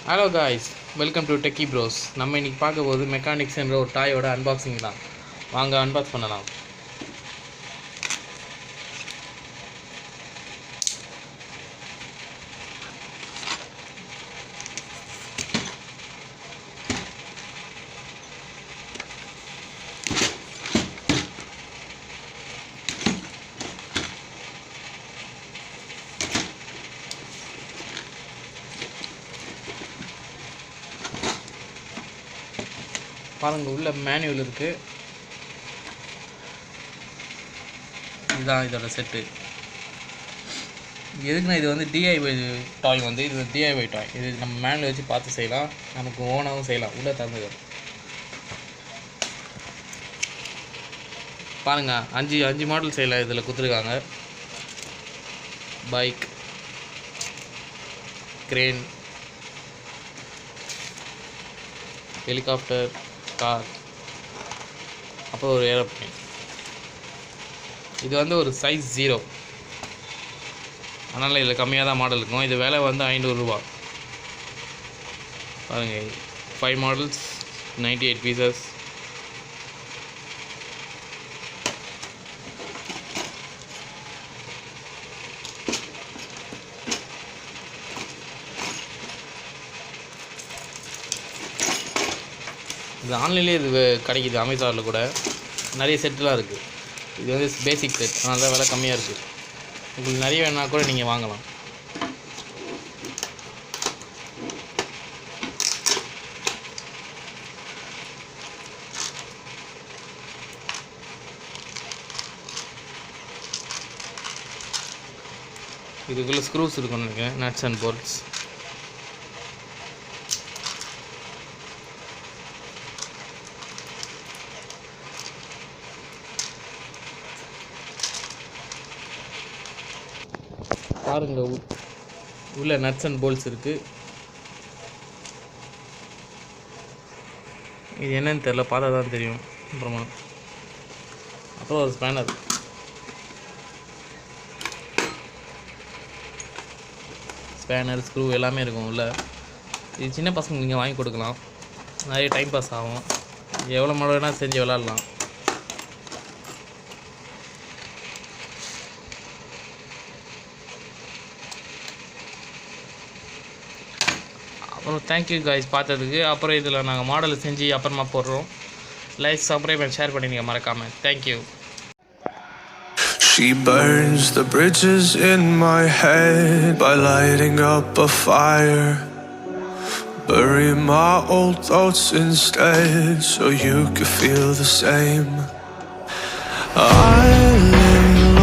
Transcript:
Hello guys, welcome to Techie Bros. நம்ம இன்றைக்கி பார்க்க போது மெக்கானிக்ஸ் என்ற ஒரு டாயோட அன்பாக்சிங் தான். வாங்க அன்பாக்ஸ் பண்ணலாம். பாருங்க, உள்ள மேனுவல் இருக்குது. இதுதான் இதோட செட்டு. எதுக்குன்னா இது வந்து டிஐஒய் டாய், இது டிஐஒய் டாய். இது நம்ம மேனுவல் வச்சு பார்த்து செய்யலாம், நமக்கு ஓனாகவும் செய்யலாம். உள்ளே தந்தது பாருங்கள், அஞ்சு மாடல் செய்யலாம். இதில் கொடுத்துருக்காங்க. பைக், கிரேன், ஹெலிகாப்டர், கார், அப்புறம் ஒரு ஏரோப்ளேன். இது வந்து ஒரு சைஸ் 0, அதனால் இதில் கம்மியாக தான் மாடல் இருக்கும். இது விலை வந்து 500 ரூபா. பாருங்கள், 5 மாடல்ஸ், 98 பீசஸ். இது ஆன்லைன்லேயே இது கிடைக்கிது, அமேசானில் கூட நிறைய செட்டுலாம் இருக்குது. இது வந்து பேசிக் செட், அதனால தான் விலை கம்மியாக இருக்குது. உங்களுக்கு நிறைய வேணால் கூட நீங்கள் வாங்கலாம். இதுக்குள்ளே ஸ்க்ரூஸ் இருக்குன்னு நினைக்கிறேன், நட்ஸ் அண்ட் போல்ட்ஸ். பாருங்க, உள்ள நட்ஸ் அண்ட் போல்ட்ஸ் இருக்குது. இது என்னன்னு தெரியல, பார்த்தா தான் தெரியும். அப்புறம் ஒரு ஸ்பேனர், ஸ்க்ரூ எல்லாமே இருக்கும் உள்ள. இது சின்ன பசங்க நீங்கள் வாங்கி கொடுக்கலாம், நிறைய டைம் பாஸ் ஆகும். எவ்வளோ மாடல் வேணால் செஞ்சு விளாட்லாம். அப்புறம் தேங்க்யூ காய்ஸ் பார்த்ததுக்கு. அப்புறம் இதில் நாங்கள் மாடலை செஞ்சு அப்புறமா போடுறோம். லைக், சப்ஸ்கிரைப் அண்ட் ஷேர் பண்ணிடுங்க மறக்காமல். Thank you. She burns the bridges in my head by lighting up a fire. Bury my old thoughts instead so you could feel the same. I